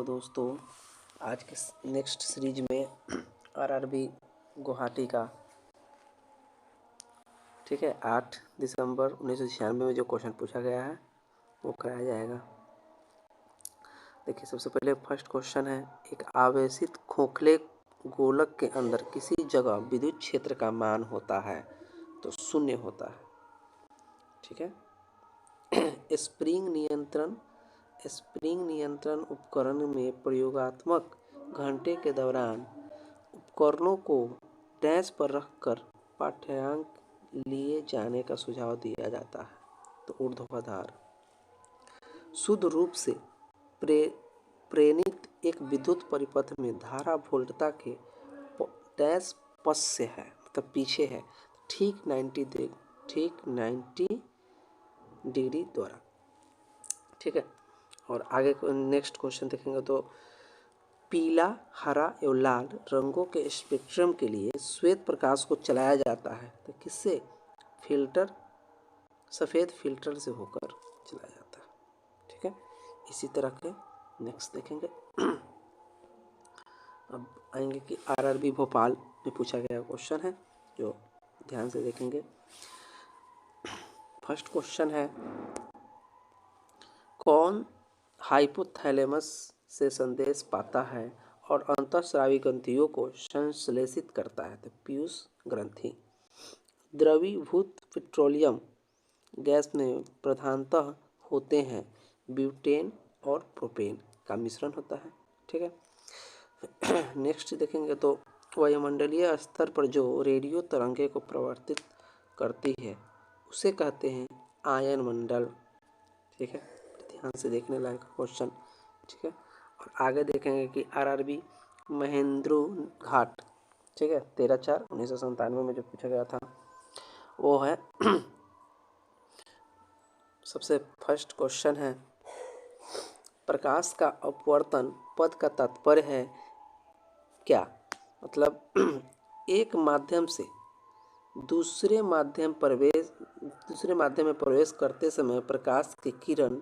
दोस्तों, आज के नेक्स्ट सीरीज में आरआरबी गुवाहाटी का, ठीक है, 8 दिसंबर 1996 में जो क्वेश्चन पूछा गया है वो कराया जाएगा। देखिए, सबसे पहले फर्स्ट क्वेश्चन है, एक आवेशित खोखले गोलक के अंदर किसी जगह विद्युत क्षेत्र का मान होता है तो 0 होता है। ठीक है। स्प्रिंग नियंत्रण उपकरण में प्रयोगात्मक घंटे के दौरान उपकरणों को डैश पर रखकर पाठ्यांक लिए जाने का सुझाव दिया जाता है। तो ऊर्ध्वाधर शुद्ध रूप से प्रेरित एक विद्युत परिपथ में धारा वोल्टता के डैश पश से है, मतलब पीछे है, ठीक 90 डिग्री द्वारा। ठीक है। और आगे नेक्स्ट क्वेश्चन देखेंगे तो पीला, हरा एवं लाल रंगों के स्पेक्ट्रम के लिए श्वेत प्रकाश को चलाया जाता है तो किससे? सफ़ेद फिल्टर से होकर चलाया जाता है। ठीक है। इसी तरह के नेक्स्ट देखेंगे। अब आएंगे कि आरआरबी भोपाल में पूछा गया क्वेश्चन है, जो ध्यान से देखेंगे। फर्स्ट क्वेश्चन है, कौन हाइपोथैलेमस से संदेश पाता है और अंतःस्रावी ग्रंथियों को संश्लेषित करता है? तो पीयूष ग्रंथि। द्रवीभूत पेट्रोलियम गैस में प्रधानतः होते हैं ब्यूटेन और प्रोपेन का मिश्रण होता है। ठीक है। नेक्स्ट देखेंगे तो वायुमंडलीय स्तर पर जो रेडियो तरंगे को प्रवर्तित करती है उसे कहते हैं आयन मंडल। ठीक है, ध्यान से देखने लायक क्वेश्चन। ठीक है। और आगे देखेंगे कि आरआरबी महेंद्रू घाट, ठीक है, 13/4/1997 में जो पूछा गया था वो है। सबसे फर्स्ट क्वेश्चन है, प्रकाश का अपवर्तन पद का तात्पर्य है क्या? मतलब एक माध्यम से दूसरे माध्यम में प्रवेश करते समय प्रकाश की किरण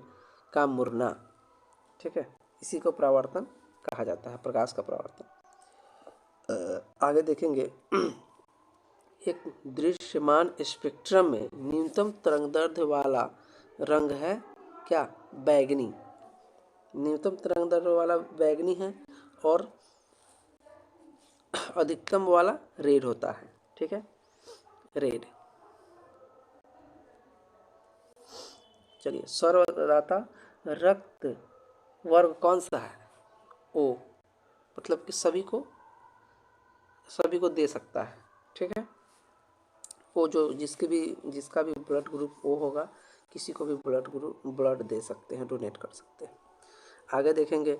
का मुड़ना। ठीक है, इसी को परावर्तन कहा जाता है, प्रकाश का परावर्तन। आगे देखेंगे, एक दृश्यमान स्पेक्ट्रम में न्यूनतम तरंगदैर्ध्य वाला रंग है क्या? बैगनी। न्यूनतम तरंगदैर्ध्य वाला बैगनी है और अधिकतम वाला रेड होता है। ठीक है, रेड। चलिए, सर्वदाता रक्त वर्ग कौन सा है? ओ, मतलब कि सभी को दे सकता है। ठीक है, वो जो जिसका भी ब्लड ग्रुप ओ होगा, किसी को भी ब्लड दे सकते हैं, डोनेट कर सकते हैं। आगे देखेंगे,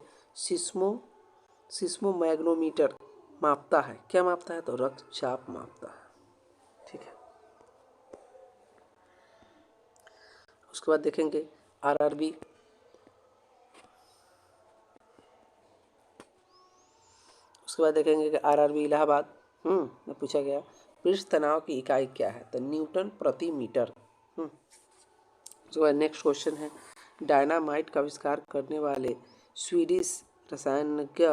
सिस्मोमैग्नोमीटर मापता है क्या? मापता है तो रक्तचाप मापता है। ठीक है। उसके बाद देखेंगे आरआरबी कि आरआरबी इलाहाबाद में पूछा गया, पृष्ठ तनाव की इकाई क्या है? तो न्यूटन प्रति मीटर। उसके बाद नेक्स्ट क्वेश्चन है, डायनामाइट का आविष्कार करने वाले स्वीडिश रसायनज्ञ,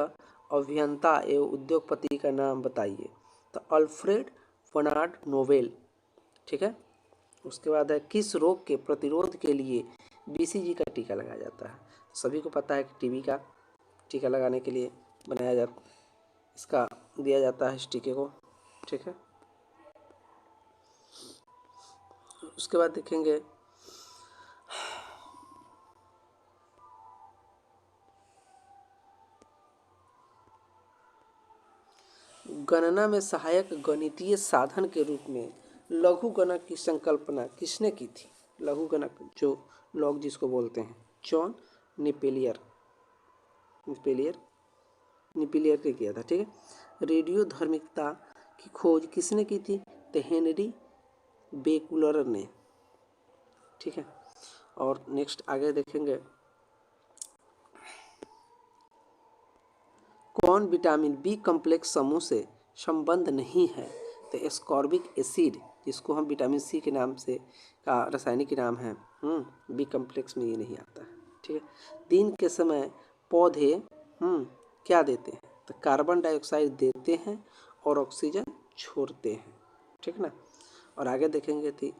अभियंता एवं उद्योगपति का नाम बताइए। तो अल्फ्रेड बर्नार्ड नोबेल। ठीक है। उसके बाद है, किस रोग के प्रतिरोध के लिए बीसीजी का टीका लगाया जाता है? सभी को पता है कि टीबी का टीका लगाने के लिए इसका दिया जाता है इस टीके को। ठीक है। उसके बाद देखेंगे, गणना में सहायक गणितीय साधन के रूप में लघु गणक की संकल्पना किसने की थी? लघु गणक, जो लॉग जिसको बोलते हैं, जॉन निपेलियर ने किया था। ठीक है। रेडियो धर्मिकता की खोज किसने की थी? तो हेनरी बेकुलर ने। ठीक है। और नेक्स्ट आगे देखेंगे, कौन विटामिन बी कॉम्प्लेक्स समूह से संबंध नहीं है? तो एस्कॉर्बिक एसिड, जिसको हम विटामिन सी के नाम से का रासायनिक नाम है, बी कॉम्प्लेक्स में ये नहीं आता है। ठीक है। दिन के समय पौधे क्या देते हैं? तो कार्बन डाइऑक्साइड देते हैं और ऑक्सीजन छोड़ते हैं, ठीक ना। और आगे देखेंगे तो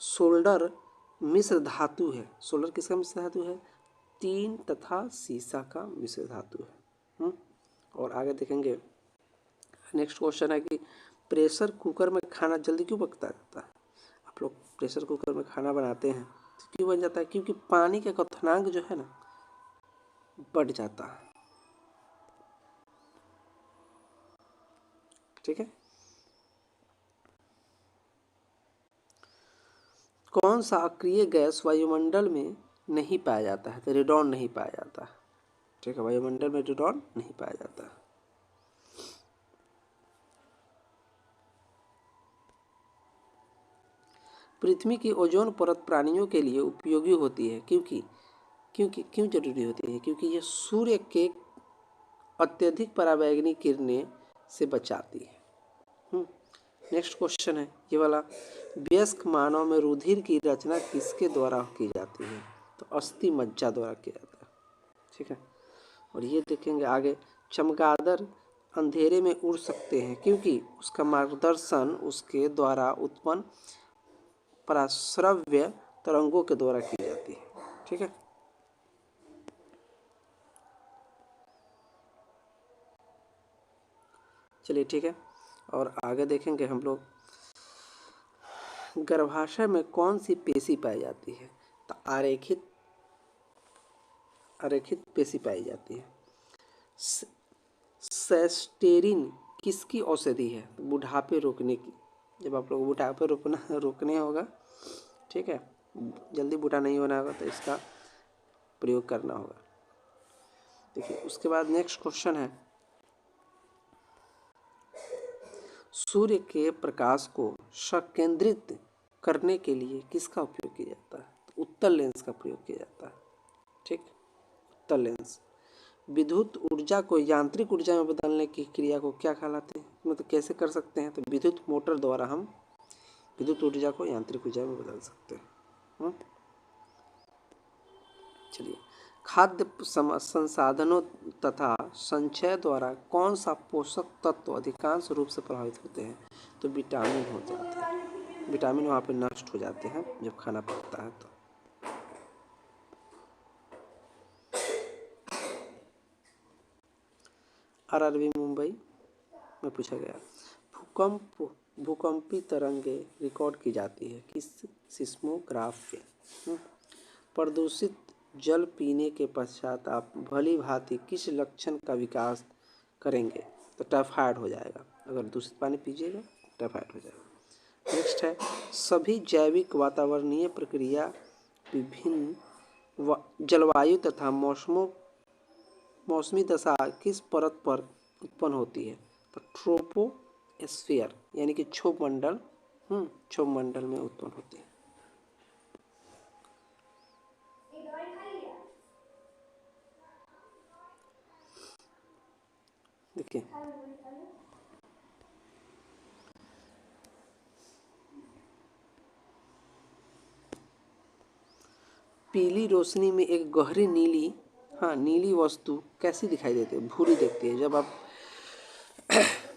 सोल्डर मिश्र धातु है। सोल्डर किसका मिश्र धातु है? तीन तथा सीसा का मिश्र धातु है। और आगे देखेंगे नेक्स्ट क्वेश्चन है कि प्रेशर कुकर में खाना जल्दी क्यों पकता जाता है? आप लोग प्रेशर कुकर में खाना बनाते हैं तो क्यों बन जाता है? क्योंकि पानी का क्वथनांक जो है ना बढ़ जाता है, ठीक है। कौन सा अक्रिय गैस वायुमंडल में नहीं पाया जाता है? तो रेडॉन नहीं पाया जाता है, ठीक है। वायुमंडल में रेडॉन नहीं पाया जाता है। पृथ्वी की ओजोन परत प्राणियों के लिए उपयोगी होती है क्योंकि क्यों जरूरी होती है? क्योंकि ये सूर्य के अत्यधिक पराबैंगनी किरणें से बचाती है। नेक्स्ट क्वेश्चन है ये वाला, वयस्क मानव में रुधिर की रचना किसके द्वारा की जाती है? तो अस्थि मज्जा द्वारा किया जाता है, ठीक है। और ये देखेंगे आगे, चमगादड़ अंधेरे में उड़ सकते हैं क्योंकि उसका मार्गदर्शन उसके द्वारा उत्पन्न पराश्रव्य तरंगों के द्वारा की जाती है, ठीक है। चलिए ठीक है। और आगे देखेंगे हम लोग, गर्भाशय में कौन सी पेशी पाई जाती है? तो आरेखित पेशी पाई जाती है। सेस्टेरिन किसकी औषधि है? बुढ़ापे रोकने की। जब आप लोग बुढ़ापे रोकने होगा, ठीक है, जल्दी बूढ़ा नहीं होना होगा तो इसका प्रयोग करना होगा। देखिए उसके बाद नेक्स्ट क्वेश्चन है, सूर्य के प्रकाश को संकेंद्रित करने के लिए किसका उपयोग किया जाता है? तो उत्तल लेंस का प्रयोग किया जाता है, ठीक, उत्तल लेंस। विद्युत ऊर्जा को यांत्रिक ऊर्जा में बदलने की क्रिया को क्या कहलाते हैं? मतलब कैसे कर सकते हैं? तो विद्युत मोटर द्वारा हम विद्युत ऊर्जा को यांत्रिक ऊर्जा में बदल सकते हैं। चलिए, खाद्य संसाधनों तथा संचय द्वारा कौन सा पोषक तत्व अधिकांश रूप से प्रभावित होते हैं? तो विटामिन हो जाते हैं। विटामिन वहाँ पे नष्ट हो जाते हैं जब खाना पकता है तो। आरआरबी मुंबई में पूछा गया, भूकंपी तरंगे रिकॉर्ड की जाती है किस सिस्मोग्राफ पे? प्रदूषित जल पीने के पश्चात आप भली भांति किस लक्षण का विकास करेंगे? तो टाइफाइड हो जाएगा। अगर दूषित पानी पीजिएगा टाइफाइड हो जाएगा। नेक्स्ट है, सभी जैविक वातावरणीय प्रक्रिया विभिन्न जलवायु तथा मौसमी दशा किस परत पर उत्पन्न होती है? तो ट्रोपोस्फियर यानी कि क्षोभ मंडल में उत्पन्न होती है। देखिए पीली रोशनी में एक गहरी नीली वस्तु कैसी दिखाई देती है? भूरी दिखती है। जब आप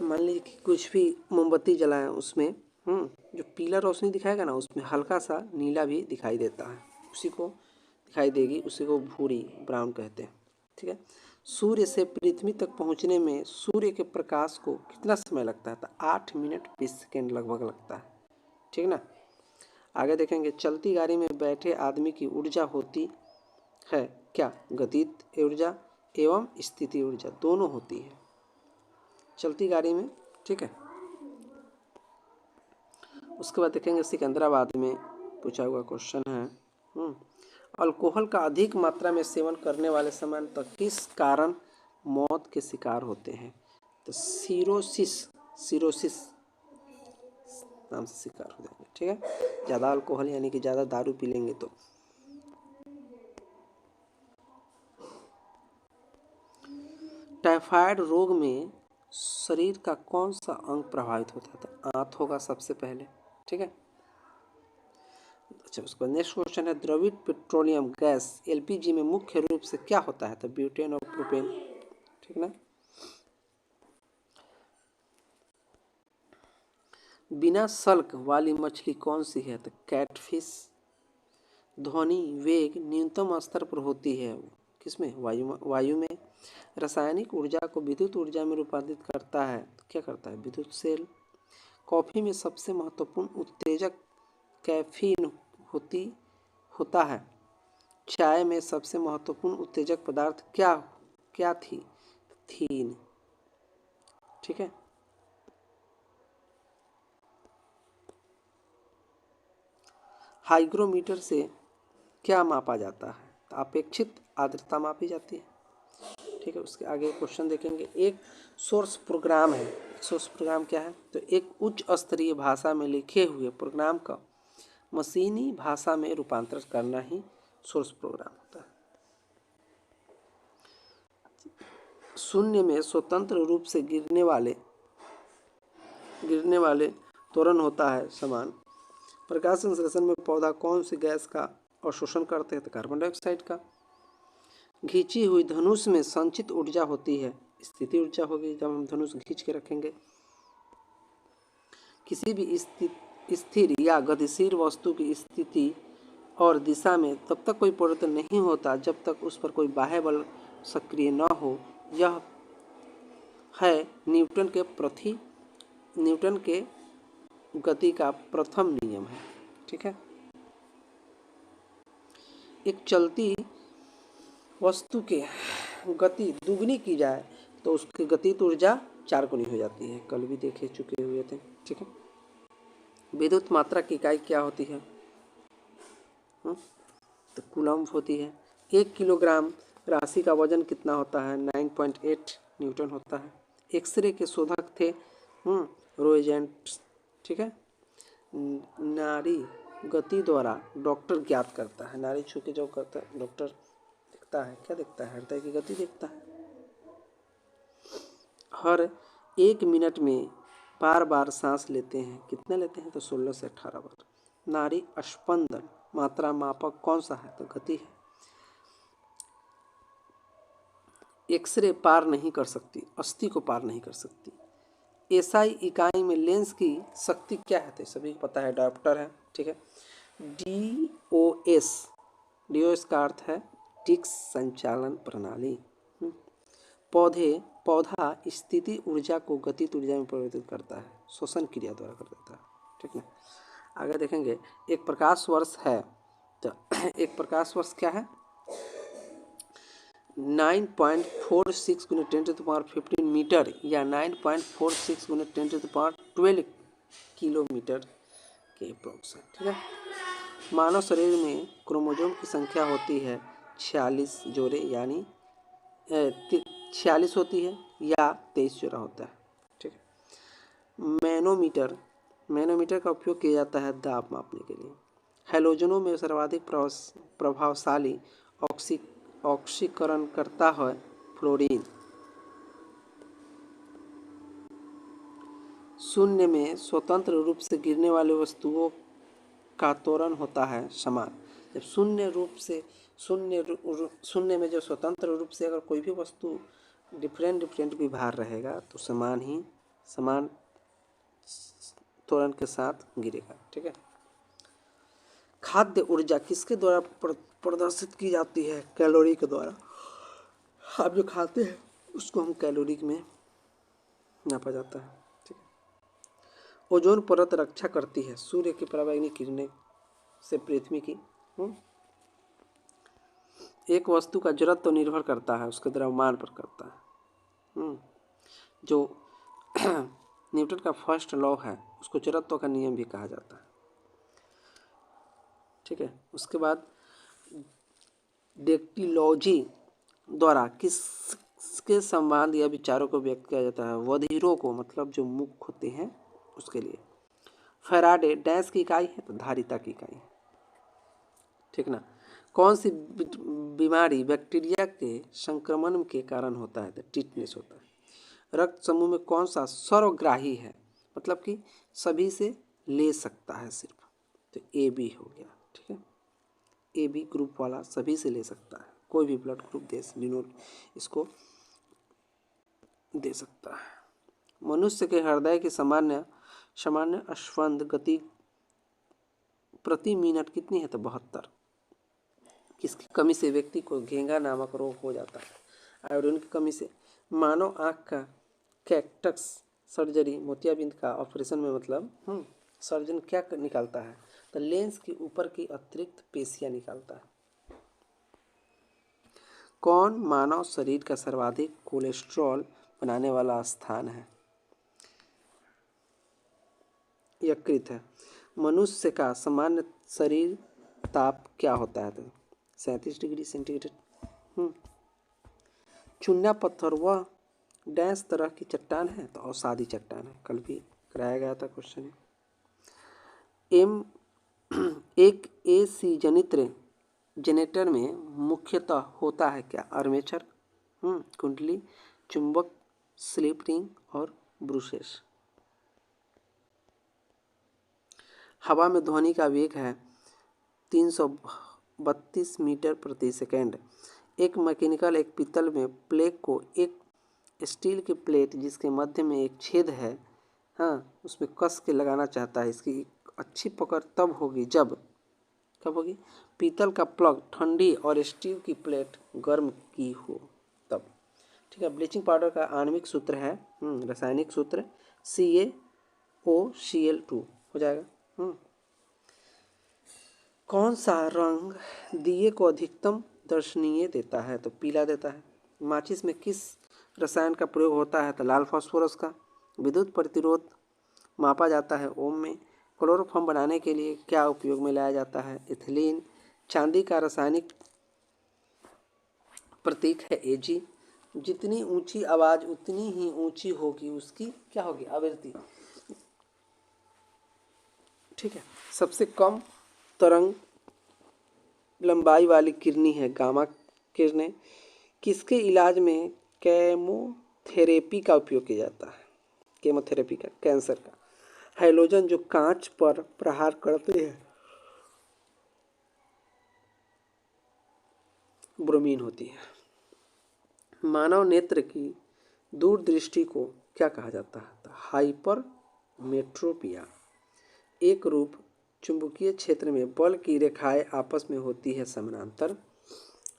मान लीजिए कि कुछ भी मोमबत्ती जलाएं उसमें जो पीला रोशनी दिखाएगा ना उसमें हल्का सा नीला भी दिखाई देता है, उसी को दिखाई देगी, उसी को भूरी ब्राउन कहते हैं, ठीक है। सूर्य से पृथ्वी तक पहुंचने में सूर्य के प्रकाश को कितना समय लगता है? तो 8 मिनट 20 सेकेंड लगभग लगता है, ठीक ना। आगे देखेंगे, चलती गाड़ी में बैठे आदमी की ऊर्जा होती है क्या? गतिज ऊर्जा एवं स्थिति ऊर्जा दोनों होती है चलती गाड़ी में, ठीक है। उसके बाद देखेंगे सिकंदराबाद में पूछा हुआ क्वेश्चन है, अल्कोहल का अधिक मात्रा में सेवन करने वाले सामान्यतः किस कारण मौत के शिकार होते हैं? तो सिरोसिस नाम से शिकार हो जाएंगे, ठीक है। ज़्यादा अल्कोहल यानी कि ज़्यादा दारू पी लेंगे तो। टाइफाइड रोग में शरीर का कौन सा अंग प्रभावित होता है? तो आंत होगा सबसे पहले, ठीक है। अच्छा, उसका नेक्स्ट क्वेश्चन है, द्रवित पेट्रोलियम गैस एलपीजी में मुख्य रूप से क्या होता है? तो ब्यूटेन और प्रोपेन ठीक ना। बिना सल्क वाली मछली कौन सी है? तो कैटफिश। ध्वनि वेग न्यूनतम स्तर पर होती है किसमें? वायु में। रासायनिक ऊर्जा को विद्युत ऊर्जा में रूपांतरित करता है, तो क्या करता है? विद्युत सेल। कॉफी में सबसे महत्वपूर्ण उत्तेजक कैफीन होता है। चाय में सबसे महत्वपूर्ण उत्तेजक पदार्थ क्या थी? थीन। ठीक है। हाइग्रोमीटर से क्या मापा जाता है? तो अपेक्षित आर्द्रता मापी जाती है। ठीक है। उसके आगे क्वेश्चन देखेंगे। एक सोर्स प्रोग्राम है। सोर्स प्रोग्राम क्या है? तो एक उच्च स्तरीय भाषा में लिखे हुए प्रोग्राम का मशीनी भाषा में रूपांतरण करना ही सोर्स प्रोग्राम होता है। शून्य में स्वतंत्र रूप से गिरने वाले त्वरण होता है समान। प्रकाश संश्लेषण में पौधा कौन सी गैस का अवशोषण करते हैं? तो कार्बन डाइऑक्साइड का। खींची हुई धनुष में संचित ऊर्जा होती है, स्थिति ऊर्जा होगी जब हम धनुष खींच के रखेंगे। किसी भी स्थिर या गतिशील वस्तु की स्थिति और दिशा में तब तक कोई परिवर्तन नहीं होता जब तक उस पर कोई बाह्य बल सक्रिय न हो। यह है न्यूटन के गति का प्रथम नियम है। ठीक है। एक चलती वस्तु के गति दुगनी की जाए तो उसकी गतिज ऊर्जा 4 गुनी हो जाती है। कल भी देखे चुके हुए थे। ठीक है। विद्युत मात्रा की इकाई क्या होती है? तो कूलम्ब होती है। 1 किलोग्राम राशि का वजन कितना होता है? 9.8 न्यूटन होता है। एक्सरे के शोधक थे रोएजेंट्स। ठीक है। नाड़ी गति द्वारा डॉक्टर ज्ञात करता है। नाड़ी छू के जो करता है डॉक्टर देखता है, क्या देखता है? हृदय की गति देखता है। हर 1 मिनट में बार सांस लेते हैं, कितने लेते हैं? तो 16 से 18 बार। नाड़ी स्पंदन मात्रा मापक कौन सा है? तो गति है। एक्सरे पार नहीं कर सकती, अस्थि को पार नहीं कर सकती। एसआई इकाई में लेंस की शक्ति क्या है? तो सभी को पता है, डायोप्टर है। ठीक है। डीओएस का अर्थ है डिस्क संचालन प्रणाली। पौधा स्थिति ऊर्जा को गतिज ऊर्जा में परिवर्तित करता है, श्वसन क्रिया द्वारा कर देता है। ठीक है। आगे देखेंगे। एक प्रकाश वर्ष है, तो एक प्रकाश वर्ष क्या है? 9.46 × 10⁻15 मीटर या 9.46 × 10⁻12 किलोमीटर के अप्रोक्स है। ठीक है। मानव शरीर में क्रोमोसोम की संख्या होती है 46 जोड़े, यानी 46 होती है या 23 जोड़ा होता है। ठीक है। मैनोमीटर का उपयोग किया जाता है दाब मापने के लिए। हैलोजनों में सर्वाधिक प्रभावशाली ऑक्सीकरण करता है फ्लोरीन। शून्य में स्वतंत्र रूप से गिरने वाली वस्तुओं का त्वरण होता है समान। जब शून्य में जो स्वतंत्र रूप से अगर कोई भी वस्तु डिफरेंट भी भार रहेगा तो समान त्वरण के साथ गिरेगा। ठीक है। खाद्य ऊर्जा किसके द्वारा प्रदर्शित की जाती है? कैलोरी के द्वारा। आप जो खाते हैं उसको हम कैलोरी में नापा जाता है। ठीक है। ओजोन परत रक्षा करती है सूर्य की पराबैंगनी किरणें से पृथ्वी की। एक वस्तु का जड़त्व तो निर्भर करता है उसके द्रव्यमान पर करता है। जो न्यूटन का फर्स्ट लॉ है उसको जड़त्व का नियम भी कहा जाता है। ठीक है। उसके बाद डेक्टिलॉजी द्वारा किसके संबंध या विचारों को व्यक्त किया जाता है? वधिरों को, मतलब जो मुख होते हैं उसके लिए। फैराडे डैश की इकाई है? तो धारिता की इकाई है। ठीक ना। कौन सी बीमारी बैक्टीरिया के संक्रमण के कारण होता है? तो टिटनेस होता है। रक्त समूह में कौन सा सर्वग्राही है, मतलब कि सभी से ले सकता है सिर्फ? तो ए बी हो गया। ठीक है। ए बी ग्रुप वाला सभी से ले सकता है, कोई भी ब्लड ग्रुप दे इसको दे सकता है। मनुष्य के हृदय की सामान्य स्पंद गति प्रति मिनट कितनी है? तो 72। किसकी कमी से व्यक्ति को घेंगा नामक रोग हो जाता है? आयोडीन की कमी से। मानव आँख का कैटरेक्ट सर्जरी, मोतियाबिंद का ऑपरेशन में मतलब सर्जन क्या निकालता है? तो लेंस के ऊपर की अतिरिक्त पेशियां निकालता है। कौन मानव शरीर का सर्वाधिक कोलेस्ट्रॉल बनाने वाला स्थान है? यकृत है। मनुष्य का सामान्य शरीर ताप क्या होता है? तो 37 डिग्री सेंटीग्रेड। चुन्ना पत्थर वह डैश तरह की चट्टान है? तो अवसादी चट्टान है, कल भी कराया गया था क्वेश्चन। एक एसी जनरेटर में मुख्यतः होता है क्या? आर्मेचर, कुंडली, चुंबक, स्लिप रिंग और ब्रूसेस। हवा में ध्वनि का वेग है 332 मीटर प्रति सेकेंड। एक मैकेनिकल एक पीतल में प्लेट को एक स्टील की प्लेट जिसके मध्य में एक छेद है, उसमें कस के लगाना चाहता है। इसकी अच्छी पकड़ तब होगी जब, कब होगी? पीतल का प्लग ठंडी और स्टील की प्लेट गर्म की हो तब। ठीक है। ब्लीचिंग पाउडर का आणविक सूत्र है, रासायनिक सूत्र CaOCl2 हो जाएगा। कौन सा रंग दिए को अधिकतम दर्शनीय देता है? तो पीला देता है। माचिस में किस रसायन का प्रयोग होता है? तो लाल फास्फोरस का। विद्युत प्रतिरोध मापा जाता है ओम में। क्लोरोफॉर्म बनाने के लिए क्या उपयोग में लाया जाता है? इथिलीन। चांदी का रासायनिक प्रतीक है Ag। जितनी ऊंची आवाज उतनी ही ऊंची होगी उसकी क्या होगी? आवृत्ति। ठीक है। सबसे कम तरंग लंबाई वाली किरनी है गामा किरणें। किसके इलाज में केमोथेरेपी का उपयोग किया जाता है? केमोथेरेपी का, कैंसर का। हैलोजन जो कांच पर प्रहार करते हैं ब्रोमीन होती है। मानव नेत्र की दूरदृष्टि को क्या कहा जाता है? हाइपरमेट्रोपिया। एक रूप चुंबकीय क्षेत्र में बल की रेखाएं आपस में होती है समानांतर।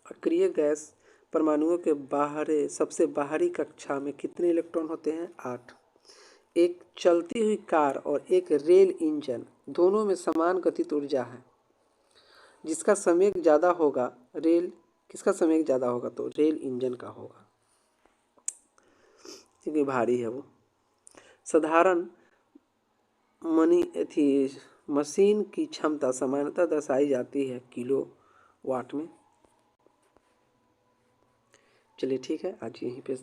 अक्रिय गैस परमाणुओं के सबसे बाहरी कक्षा में कितने इलेक्ट्रॉन होते हैं? 8। एक चलती हुई कार और एक रेल इंजन दोनों में समान गतिज ऊर्जा है। जिसका संवेग ज़्यादा होगा किसका संवेग ज़्यादा होगा? तो रेल इंजन का होगा, क्योंकि भारी है वो। साधारण मशीन की क्षमता सामान्यतः दर्शाई जाती है किलोवाट में। चलिए ठीक है, आज यहीं पे